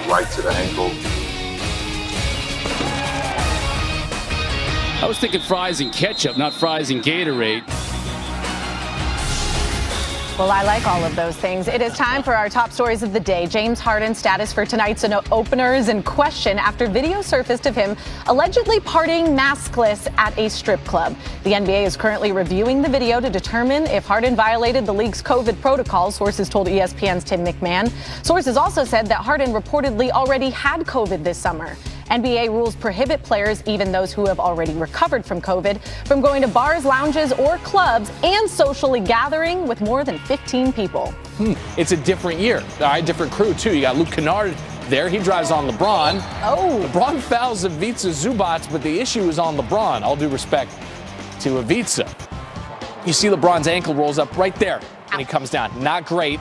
right to the ankle. I was thinking fries and ketchup, not fries and Gatorade. Well, I like all of those things. It is time for our top stories of the day. James Harden's status for tonight's opener is in question after video surfaced of him allegedly partying maskless at a strip club. The NBA is currently reviewing the video to determine if Harden violated the league's COVID protocol, sources told ESPN's Tim McMahon. Sources also said that Harden reportedly already had COVID this summer. NBA rules prohibit players, even those who have already recovered from COVID, from going to bars, lounges, or clubs and socially gathering with more than 15 people. It's a different year. All right, different crew, too. You got Luke Kennard there. He drives on LeBron. LeBron fouls Ivica Zubac, but the issue is on LeBron. All due respect to Ivica. You see LeBron's ankle rolls up right there, and he comes down. Not great.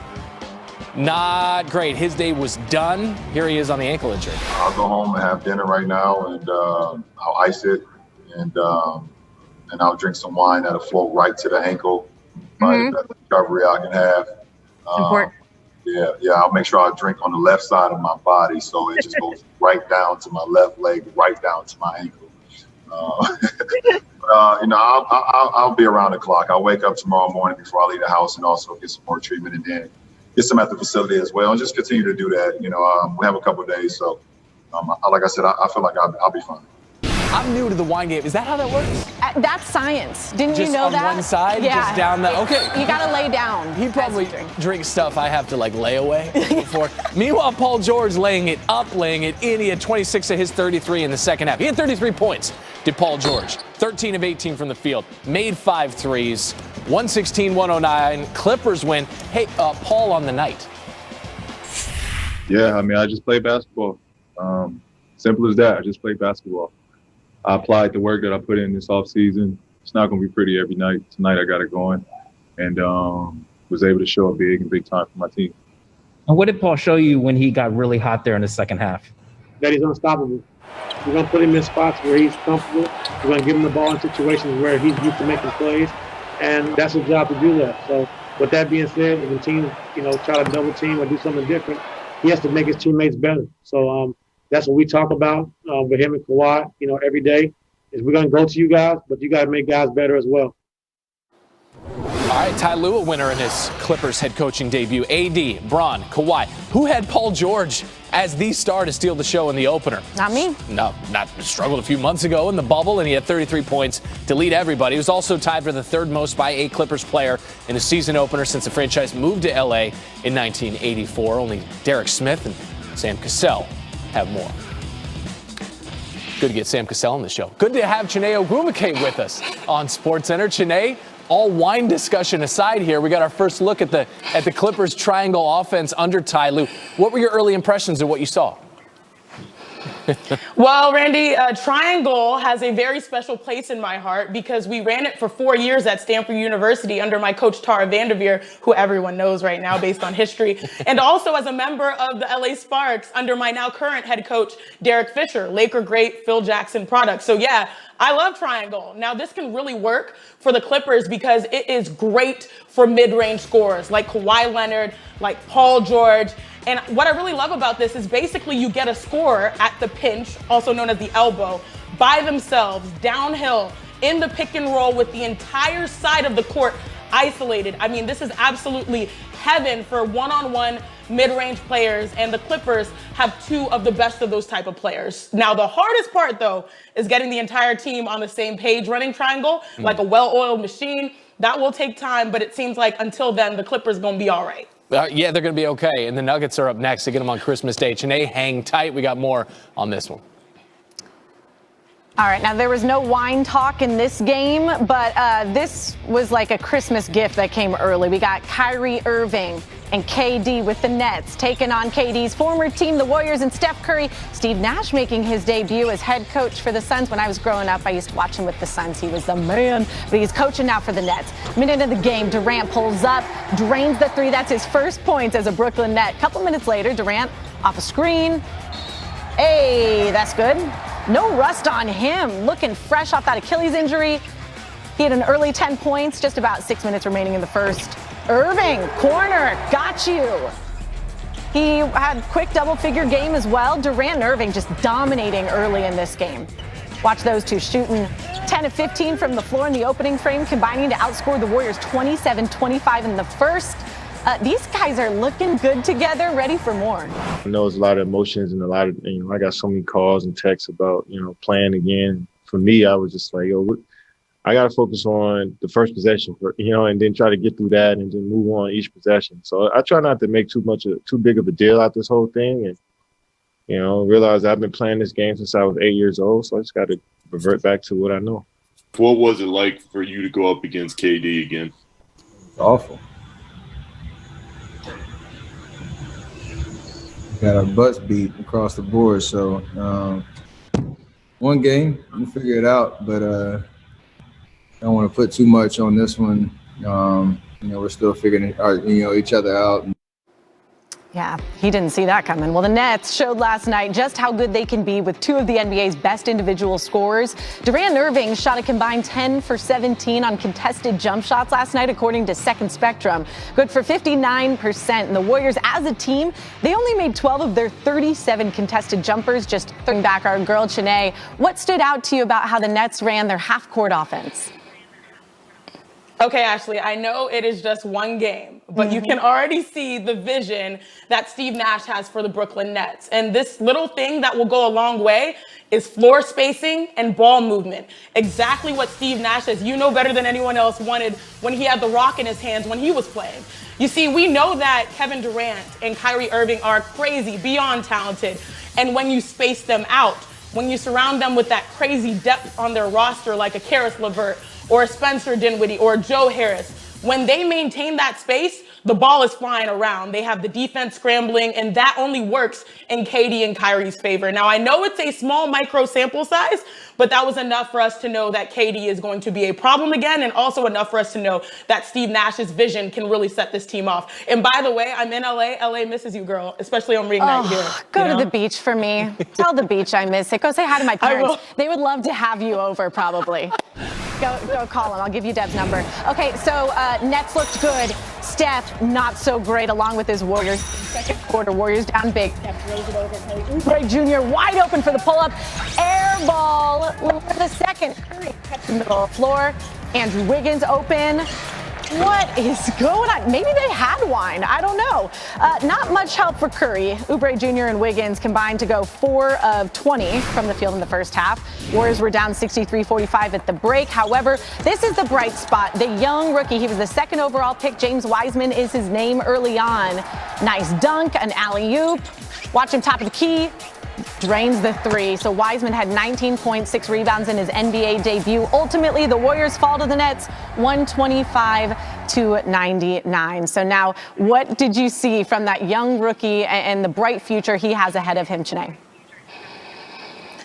Not great. His day was done. Here he is on the ankle injury. I'll go home and have dinner right now, and I'll ice it, and I'll drink some wine that'll flow right to the ankle. The best recovery I can have. Important. Yeah. I'll make sure I drink on the left side of my body, so it just goes right down to my left leg, right down to my ankle. I'll be around the clock. I'll wake up tomorrow morning before I leave the house and also get some more treatment, and then get some at the facility as well, and just continue to do that. We have a couple of days, so like I said, I feel like I'll be fine. I'm new to the wine game. Is that how that works? That's science. Didn't just you know that? Just on one side? Yeah. Just down the... Okay. You got to lay down. He probably drinks stuff I have to, lay away before. Meanwhile, Paul George laying it up, laying it in. He had 26 of his 33 in the second half. He had 33 points, did Paul George. 13 of 18 from the field. Made 5 threes. 116-109. Clippers win. Hey, Paul on the night. Yeah, I just play basketball. Simple as that. I just play basketball. I applied the work that I put in this offseason. It's not going to be pretty every night. Tonight I got it going, and was able to show up big and big time for my team. And what did Paul show you when he got really hot there in the second half? That he's unstoppable. We're going to put him in spots where he's comfortable. We're going to give him the ball in situations where he's used to making plays, and that's his job to do that. So with that being said, if the team, try to double team or do something different, he has to make his teammates better. So that's what we talk about with him and Kawhi, every day, is we're going to go to you guys, but you got to make guys better as well. All right, Ty Lue, a winner in his Clippers head coaching debut. AD, Bron, Kawhi. Who had Paul George as the star to steal the show in the opener? Not me. No, not struggled a few months ago in the bubble, and he had 33 points to lead everybody. He was also tied for the third most by a Clippers player in a season opener since the franchise moved to L.A. in 1984. Only Derek Smith and Sam Cassell have more. Good to get Sam Cassell on the show. Good to have Chiney Ogwumike with us on SportsCenter. Chiney, all wine discussion aside here, we got our first look at the Clippers triangle offense under Ty Lue. What were your early impressions of what you saw? Well, Randy, triangle has a very special place in my heart because we ran it for 4 years at Stanford University under my coach, Tara Vanderveer, who everyone knows right now based on history, and also as a member of the LA Sparks under my now current head coach, Derek Fisher, Laker great Phil Jackson product. So yeah, I love triangle. Now this can really work for the Clippers because it is great for mid-range scorers like Kawhi Leonard, like Paul George. And what I really love about this is basically you get a scorer at the pinch, also known as the elbow, by themselves, downhill, in the pick and roll with the entire side of the court isolated. I mean, this is absolutely heaven for one-on-one mid-range players, and the Clippers have 2 of the best of those type of players. Now, the hardest part, though, is getting the entire team on the same page running triangle, like a well-oiled machine. That will take time, but it seems like until then, the Clippers going to be all right. Yeah, they're going to be okay. And the Nuggets are up next to get them on Christmas Day. Chiney, hang tight. We got more on this one. All right, now there was no wine talk in this game, but this was like a Christmas gift that came early. We got Kyrie Irving and KD with the Nets taking on KD's former team, the Warriors, and Steph Curry. Steve Nash making his debut as head coach for the Suns. When I was growing up, I used to watch him with the Suns. He was the man, but he's coaching now for the Nets. Minute of the game, Durant pulls up, drains the 3. That's his first points as a Brooklyn Net. Couple minutes later, Durant off a screen. Hey, that's good. No rust on him. Looking fresh off that Achilles injury. He had an early 10 points, just about 6 minutes remaining in the first. Irving, corner, got you. He had quick double-figure game as well. Durant and Irving just dominating early in this game. Watch those two shooting 10 of 15 from the floor in the opening frame, combining to outscore the Warriors 27-25 in the first. These guys are looking good together, ready for more. I know there's a lot of emotions and a lot of, I got so many calls and texts about, playing again. For me, I was just like, I got to focus on the first possession, and then try to get through that and then move on each possession. So I try not to make too big of a deal out this whole thing. And, realize I've been playing this game since I was 8 years old. So I just got to revert back to what I know. What was it like for you to go up against KD again? It's awful. Got our butts beat across the board. So one game, we'll figure it out. But I don't want to put too much on this one. We're still figuring each other out. Yeah, he didn't see that coming. Well, the Nets showed last night just how good they can be with two of the NBA's best individual scorers. Durant and Irving shot a combined 10 for 17 on contested jump shots last night, according to Second Spectrum. Good for 59%. And the Warriors, as a team, they only made 12 of their 37 contested jumpers. Just throwing back our girl, Chiney. What stood out to you about how the Nets ran their half-court offense? Okay, Ashley, I know it is just one game, but you can already see the vision that Steve Nash has for the Brooklyn Nets. And this little thing that will go a long way is floor spacing and ball movement. Exactly what Steve Nash, as you know better than anyone else, wanted when he had the rock in his hands when he was playing. You see, we know that Kevin Durant and Kyrie Irving are crazy, beyond talented. And when you space them out, when you surround them with that crazy depth on their roster like a Karis LeVert, or a Spencer Dinwiddie, or Joe Harris, when they maintain that space, the ball is flying around. They have the defense scrambling, and that only works in KD and Kyrie's favor. Now, I know it's a small micro sample size, but that was enough for us to know that KD is going to be a problem again, and also enough for us to know that Steve Nash's vision can really set this team off. And by the way, I'm in LA. LA misses you, girl, especially on ring night here. Go to the beach for me. Tell the beach I miss it. Go say hi to my parents. They would love to have you over, probably. Go call him. I'll give you Deb's number. Okay, so Nets looked good. Steph, not so great, along with his Warriors. Second quarter, Warriors down big. Steph throws it over. Oubre Jr. wide open for the pull-up. Air ball for the second. Curry catch in the middle of the floor. Andrew Wiggins open. What is going on? Maybe they had wine. I don't know. Not much help for Curry. Oubre Jr. and Wiggins combined to go 4 of 20 from the field in the first half. Warriors were down 63-45 at the break. However, this is the bright spot. The young rookie, he was the second overall pick. James Wiseman is his name early on. Nice dunk, an alley-oop. Watch him top of the key. Drains the three. So Wiseman had 19.6 rebounds in his NBA debut. Ultimately, the Warriors fall to the Nets 125-99. So now, what did you see from that young rookie and the bright future he has ahead of him, Chiney?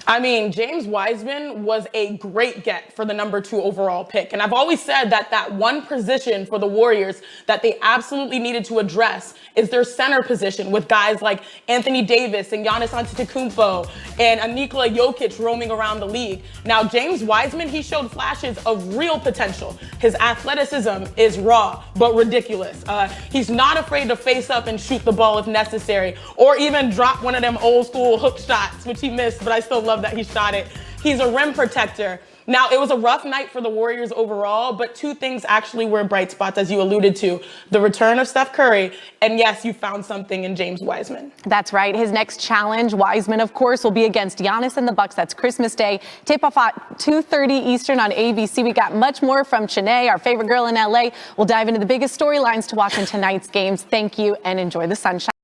I mean, James Wiseman was a great get for the number 2 overall pick. And I've always said that one position for the Warriors that they absolutely needed to address is their center position with guys like Anthony Davis and Giannis Antetokounmpo and Nikola Jokic roaming around the league. Now, James Wiseman, he showed flashes of real potential. His athleticism is raw, but ridiculous. He's not afraid to face up and shoot the ball if necessary, or even drop one of them old school hook shots, which he missed, but I still love that he shot it. He's a rim protector. Now, it was a rough night for the Warriors overall, but 2 things actually were bright spots, as you alluded to. The return of Steph Curry, and yes, you found something in James Wiseman. That's right. His next challenge, Wiseman, of course, will be against Giannis and the Bucks. That's Christmas Day. Tip-off at 2:30 Eastern on ABC. We got much more from Chiney, our favorite girl in LA. We'll dive into the biggest storylines to watch in tonight's games. Thank you, and enjoy the sunshine.